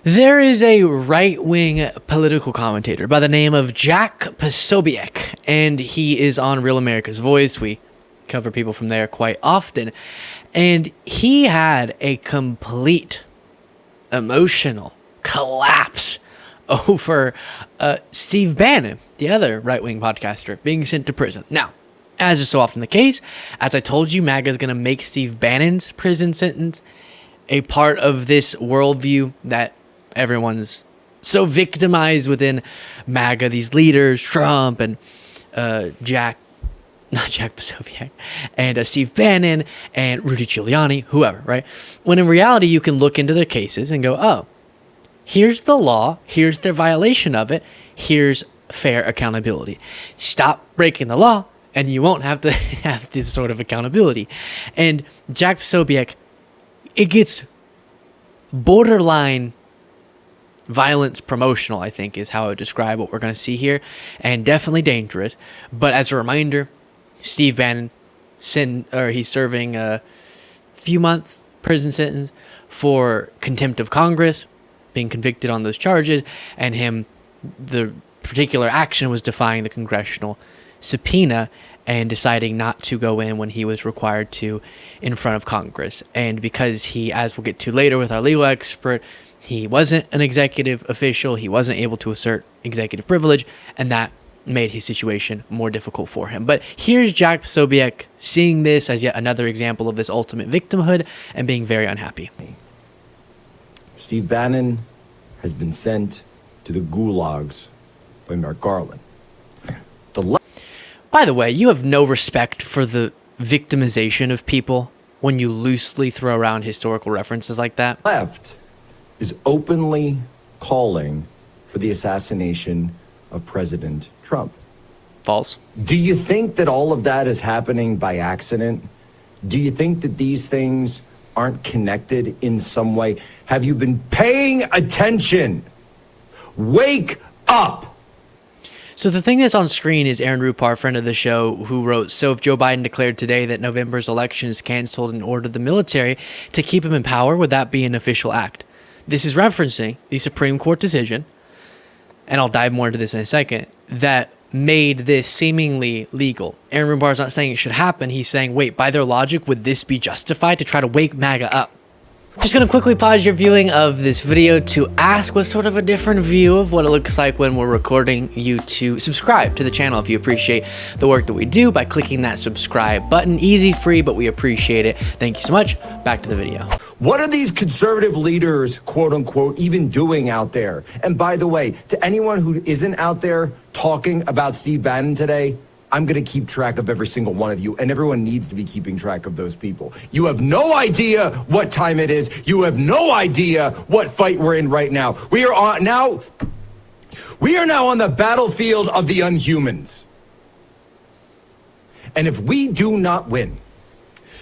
There is a right-wing political commentator by the name of Jack Posobiec, and he is on Real America's Voice. We cover people from there quite often. And he had a complete emotional collapse over Steve Bannon, the other right-wing podcaster, being sent to prison. Now, as is so often the case, as I told you, MAGA is going to make Steve Bannon's prison sentence a part of this worldview that everyone's so victimized within MAGA, these leaders, Trump and Jack Posobiec, and Steve Bannon and Rudy Giuliani, whoever, right? When in reality, you can look into their cases and go, oh, here's the law, here's their violation of it, here's fair accountability. Stop breaking the law, and you won't have to have this sort of accountability. And Jack Posobiec, it gets borderline violence promotional, I think, is how I would describe what we're going to see here, and definitely dangerous. But as a reminder, Steve Bannon, he's serving a few-month prison sentence for contempt of Congress, being convicted on those charges, and the particular action was defying the congressional subpoena and deciding not to go in when he was required to in front of Congress. And because he, as we'll get to later with our legal expert, he wasn't an executive official, he wasn't able to assert executive privilege, and that made his situation more difficult for him. But here's Jack Posobiec seeing this as yet another example of this ultimate victimhood and being very unhappy. Steve Bannon has been sent to the gulags by Merrick Garland. By the way, you have no respect for the victimization of people when you loosely throw around historical references like that. Left is openly calling for the assassination of President Trump. False. Do you think that all of that is happening by accident? Do you think that these things aren't connected in some way? Have you been paying attention? Wake up! So the thing that's on screen is Aaron Rupar, friend of the show, who wrote, so if Joe Biden declared today that November's election is canceled and ordered the military to keep him in power, would that be an official act? This is referencing the Supreme Court decision, and I'll dive more into this in a second, that made this seemingly legal. Aaron Rupar is not saying it should happen. He's saying, wait, by their logic, would this be justified to try to wake MAGA up? Just going to quickly pause your viewing of this video to ask what sort of a different view of what it looks like when we're recording you to subscribe to the channel if you appreciate the work that we do by clicking that subscribe button. Easy, free, but we appreciate it. Thank you so much. Back to the video. What are these conservative leaders, quote unquote, even doing out there? And by the way, to anyone who isn't out there talking about Steve Bannon today, I'm going to keep track of every single one of you, and everyone needs to be keeping track of those people. You have no idea what time it is. You have no idea what fight we're in right now. We are now on the battlefield of the unhumans. And if we do not win,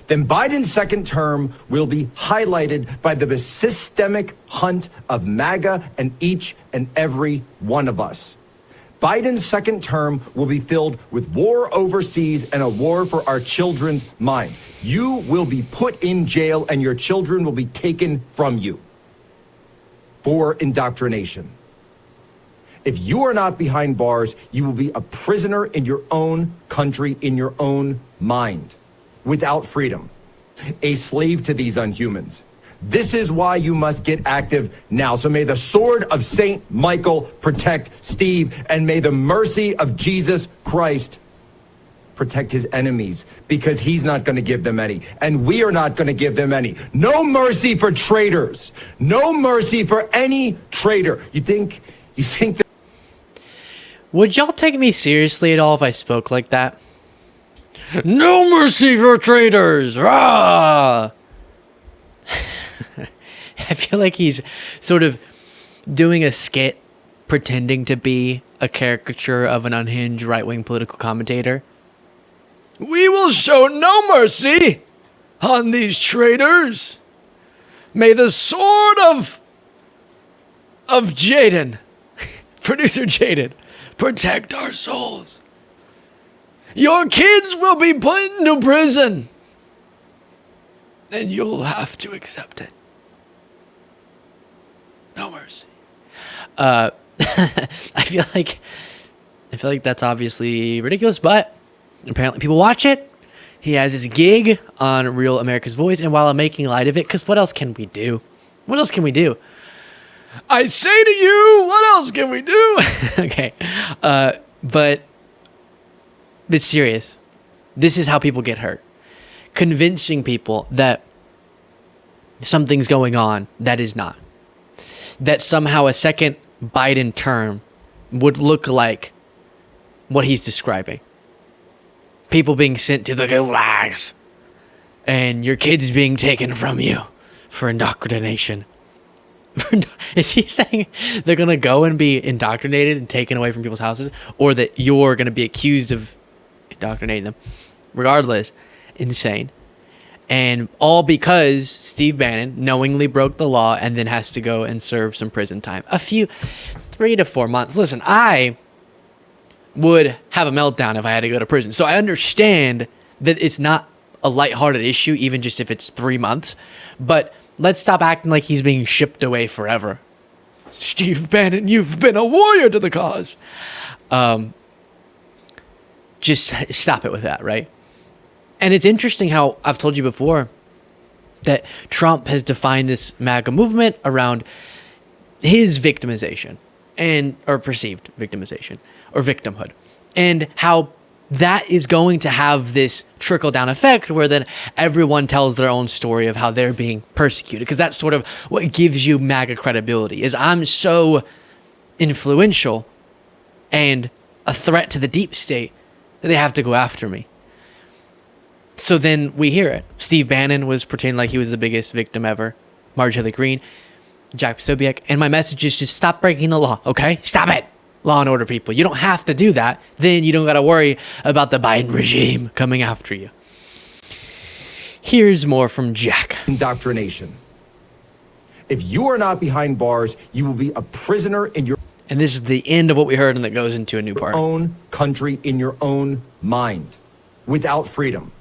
then Biden's second term will be highlighted by the systemic hunt of MAGA and each and every one of us. Biden's second term will be filled with war overseas and a war for our children's mind. You will be put in jail and your children will be taken from you for indoctrination. If you are not behind bars, you will be a prisoner in your own country, in your own mind, without freedom, a slave to these unhumans. This is why you must get active now. So may the sword of Saint Michael protect Steve, and may the mercy of Jesus Christ protect his enemies, because he's not going to give them any, and we are not going to give them any. No mercy for traitors. No mercy for any traitor. You think that... Would y'all take me seriously at all if I spoke like that? No mercy for traitors! Rah! I feel like he's sort of doing a skit pretending to be a caricature of an unhinged right-wing political commentator. We will show no mercy on these traitors. May the sword of Jaden, producer Jaden, protect our souls. Your kids will be put into prison, and you'll have to accept it. No mercy. I feel like that's obviously ridiculous, but apparently people watch it. He has his gig on Real America's Voice, and while I'm making light of it, because what else can we do? What else can we do? I say to you, what else can we do? Okay. But it's serious. This is how people get hurt. Convincing people that something's going on that is not. That somehow a second Biden term would look like what he's describing. People being sent to the gulags and your kids being taken from you for indoctrination. Is he saying they're going to go and be indoctrinated and taken away from people's houses, or that you're going to be accused of indoctrinating them? Regardless, insane. And all because Steve Bannon knowingly broke the law and then has to go and serve some prison time. 3 to 4 months. Listen, I would have a meltdown if I had to go to prison. So I understand that it's not a lighthearted issue, even just if it's 3 months. But let's stop acting like he's being shipped away forever. Steve Bannon, you've been a warrior to the cause. Just stop it with that, right? And it's interesting how I've told you before that Trump has defined this MAGA movement around his victimization or perceived victimization or victimhood, and how that is going to have this trickle down effect where then everyone tells their own story of how they're being persecuted, because that's sort of what gives you MAGA credibility, is I'm so influential and a threat to the deep state that they have to go after me. So then we hear it. Steve Bannon was pretending like he was the biggest victim ever. Marjorie Green, Jack Posobiec. And my message is just stop breaking the law, okay? Stop it. Law and order, people. You don't have to do that. Then you don't got to worry about the Biden regime coming after you. Here's more from Jack. Indoctrination. If you are not behind bars, you will be a prisoner in your And this is the end of what we heard, and that goes into a new part. own country, in your own mind, without freedom.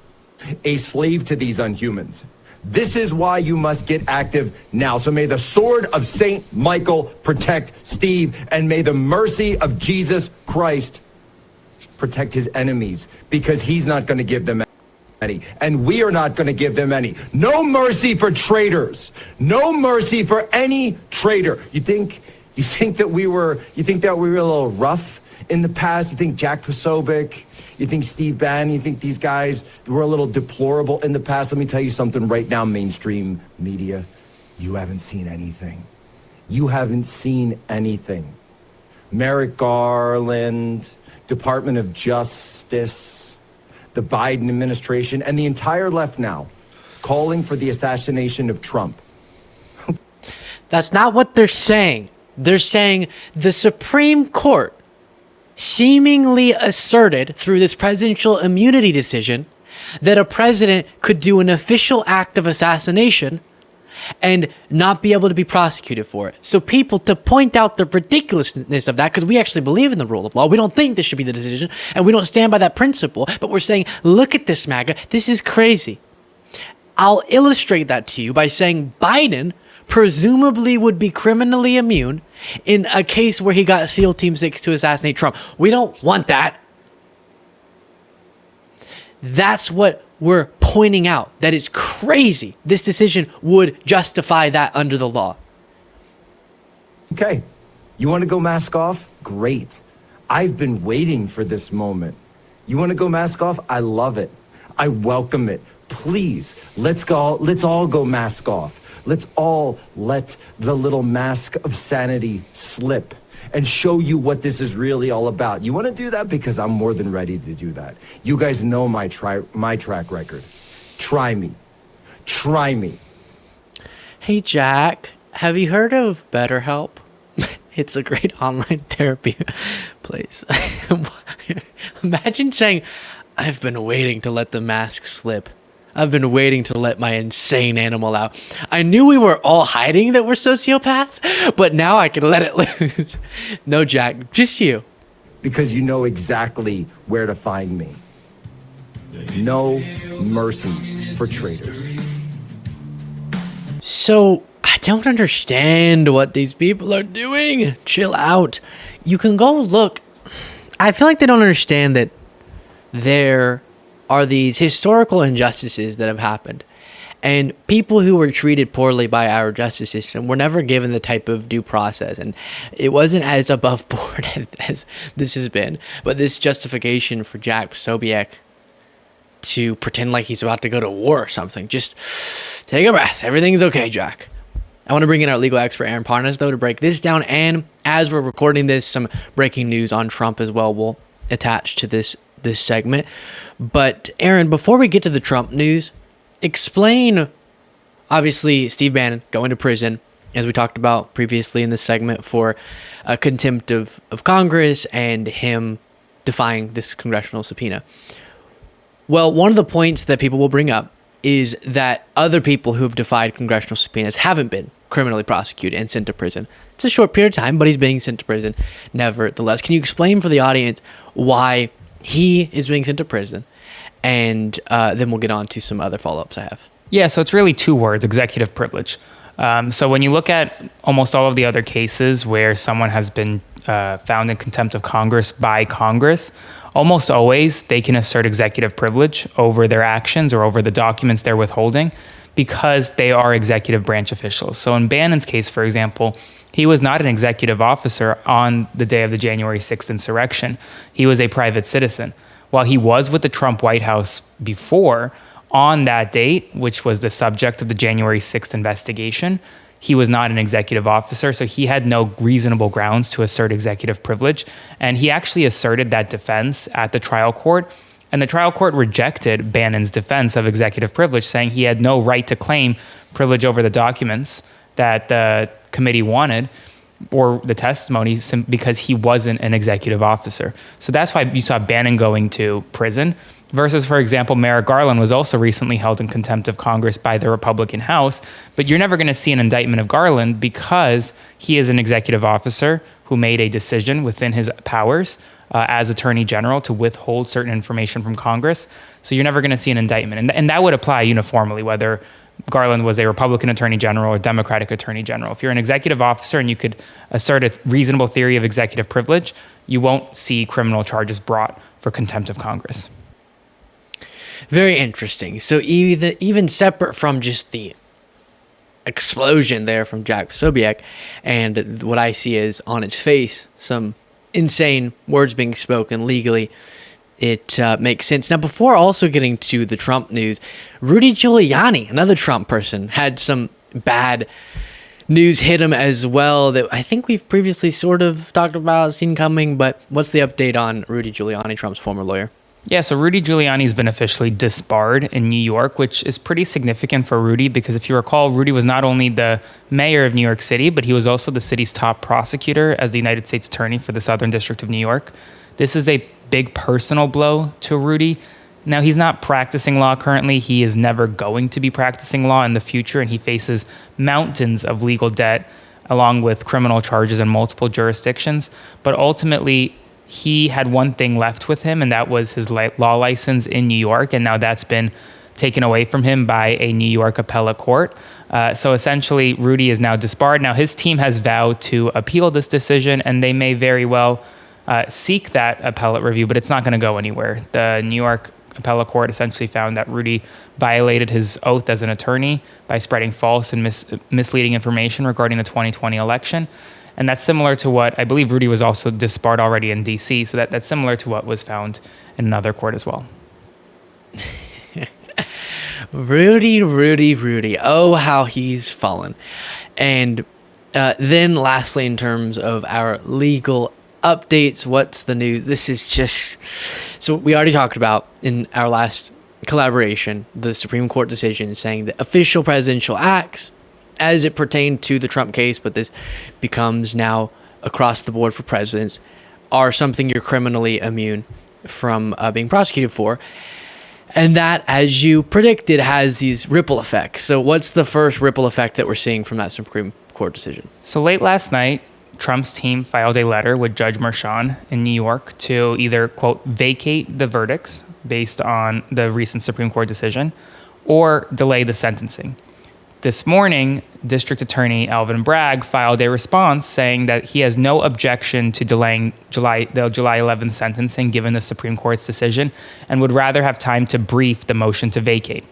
A slave to these unhumans. This is why you must get active now. So may the sword of Saint Michael protect Steve, and may the mercy of Jesus Christ protect his enemies, because he's not going to give them any, and we are not going to give them any. No mercy for traitors. No mercy for any traitor. You think that we were a little rough in the past? You think Jack Posobiec, you think Steve Bannon, you think these guys were a little deplorable in the past? Let me tell you something right now, mainstream media. You haven't seen anything. You haven't seen anything. Merrick Garland, Department of Justice, the Biden administration, and the entire left now calling for the assassination of Trump. That's not what they're saying. They're saying the Supreme Court seemingly asserted through this presidential immunity decision that a president could do an official act of assassination and not be able to be prosecuted for it. So people, to point out the ridiculousness of that, because we actually believe in the rule of law, we don't think this should be the decision, and we don't stand by that principle, but we're saying, look at this, MAGA, this is crazy. I'll illustrate that to you by saying Biden presumably would be criminally immune in a case where he got SEAL Team 6 to assassinate Trump. We don't want that. That's what we're pointing out. That is crazy. This decision would justify that under the law. Okay, you want to go mask off? Great. I've been waiting for this moment. You want to go mask off? I love it. I welcome it. Please, let's all go mask off. Let's all let the little mask of sanity slip and show you what this is really all about. You want to do that? Because I'm more than ready to do that. You guys know my track record. Try me. Try me. Hey, Jack, have you heard of BetterHelp? It's a great online therapy place. Imagine saying, I've been waiting to let the mask slip. I've been waiting to let my insane animal out. I knew we were all hiding that we're sociopaths, but now I can let it loose. No, Jack, just you. Because you know exactly where to find me. No mercy for traitors. So I don't understand what these people are doing. Chill out. You can go look. I feel like they don't understand that there are these historical injustices that have happened. And people who were treated poorly by our justice system were never given the type of due process. And it wasn't as above board as this has been. But this justification for Jack Posobiec to pretend like he's about to go to war or something. Just take a breath. Everything's okay, Jack. I want to bring in our legal expert, Aaron Parnas, though, to break this down. And as we're recording this, some breaking news on Trump as well will attach to this segment. But Aaron, before we get to the Trump news, explain, obviously, Steve Bannon going to prison, as we talked about previously in this segment, for contempt of Congress and him defying this congressional subpoena. Well, one of the points that people will bring up is that other people who have defied congressional subpoenas haven't been criminally prosecuted and sent to prison. It's a short period of time, but he's being sent to prison nevertheless. Can you explain for the audience why he is being sent to prison? And then we'll get on to some other follow-ups I have. Yeah, so it's really two words, executive privilege. So when you look at almost all of the other cases where someone has been found in contempt of Congress by Congress, almost always they can assert executive privilege over their actions or over the documents they're withholding because they are executive branch officials. So in Bannon's case, for example, he was not an executive officer on the day of the January 6th insurrection. He was a private citizen. While he was with the Trump White House before, on that date, which was the subject of the January 6th investigation, he was not an executive officer, so he had no reasonable grounds to assert executive privilege. And he actually asserted that defense at the trial court, and the trial court rejected Bannon's defense of executive privilege, saying he had no right to claim privilege over the documents that the committee wanted or the testimony because he wasn't an executive officer. So that's why you saw Bannon going to prison versus, for example, Merrick Garland was also recently held in contempt of Congress by the Republican House, but you're never going to see an indictment of Garland because he is an executive officer who made a decision within his powers as Attorney General to withhold certain information from Congress. So you're never going to see an indictment. And that would apply uniformly, whether Garland was a Republican Attorney General or Democratic Attorney General. If you're an executive officer and you could assert a reasonable theory of executive privilege, you won't see criminal charges brought for contempt of Congress. Very interesting. So even separate from just the explosion there from Jack Posobiec and what I see is on its face some insane words being spoken legally, it makes sense. Now, before also getting to the Trump news, Rudy Giuliani, another Trump person, had some bad news hit him as well that I think we've previously sort of talked about, seen coming, but what's the update on Rudy Giuliani, Trump's former lawyer? Yeah, so Rudy Giuliani has been officially disbarred in New York, which is pretty significant for Rudy because if you recall, Rudy was not only the mayor of New York City, but he was also the city's top prosecutor as the United States Attorney for the Southern District of New York. This is a big personal blow to Rudy. Now, he's not practicing law currently. He is never going to be practicing law in the future, and he faces mountains of legal debt along with criminal charges in multiple jurisdictions. But ultimately, he had one thing left with him, and that was his law license in New York, and now that's been taken away from him by a New York appellate court. So essentially, Rudy is now disbarred. Now, his team has vowed to appeal this decision, and they may very well seek that appellate review, but it's not going to go anywhere. The New York appellate court essentially found that Rudy violated his oath as an attorney by spreading false and misleading information regarding the 2020 election. And that's similar to what I believe Rudy was also disbarred already in D.C. So that's similar to what was found in another court as well. Rudy. Oh, how he's fallen. And then lastly, in terms of our legal updates, what's the news? This is just... So we already talked about in our last collaboration, the Supreme Court decision saying that official presidential acts as it pertained to the Trump case, but this becomes now across the board for presidents, are something you're criminally immune from being prosecuted for. And that, as you predicted, has these ripple effects. So what's the first ripple effect that we're seeing from that Supreme Court decision? So late last night, Trump's team filed a letter with Judge Merchan in New York to either, quote, vacate the verdicts based on the recent Supreme Court decision or delay the sentencing. this morning, District Attorney Alvin Bragg filed a response saying that he has no objection to delaying the July 11th sentencing given the Supreme Court's decision and would rather have time to brief the motion to vacate.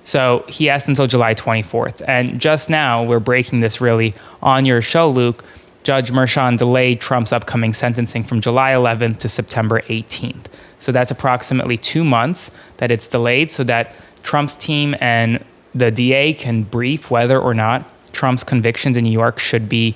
So he asked until July 24th. And just now, we're breaking this really on your show, Luke. Judge Merchan delayed Trump's upcoming sentencing from July 11th to September 18th. So that's approximately 2 months that it's delayed so that Trump's team and the DA can brief whether or not Trump's convictions in New York should be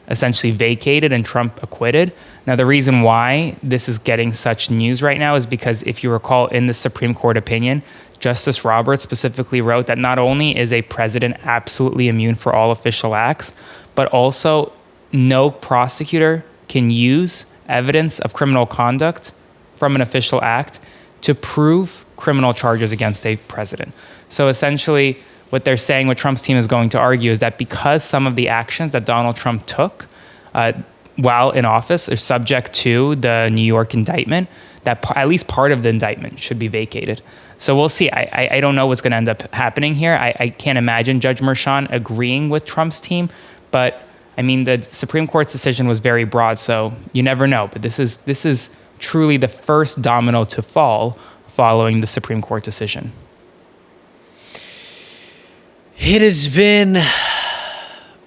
essentially vacated and Trump acquitted. Now, the reason why this is getting such news right now is because if you recall in the Supreme Court opinion, Justice Roberts specifically wrote that not only is a president absolutely immune for all official acts, but also no prosecutor can use evidence of criminal conduct from an official act to prove criminal charges against a president. So essentially, what they're saying, what Trump's team is going to argue, is that because some of the actions that Donald Trump took while in office are subject to the New York indictment, that at least part of the indictment should be vacated. So we'll see. I don't know what's going to end up happening here. I can't imagine Judge Merchan agreeing with Trump's team, but I mean, the Supreme Court's decision was very broad, so you never know. But this is truly the first domino to fall following the Supreme Court decision. It has been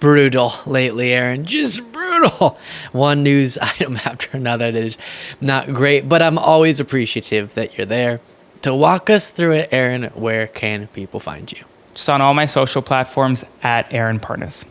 brutal lately, Aaron. Just brutal. One news item after another that is not great, but I'm always appreciative that you're there to walk us through it. Aaron, where can people find you? Just on all my social platforms at Aaron Parnas.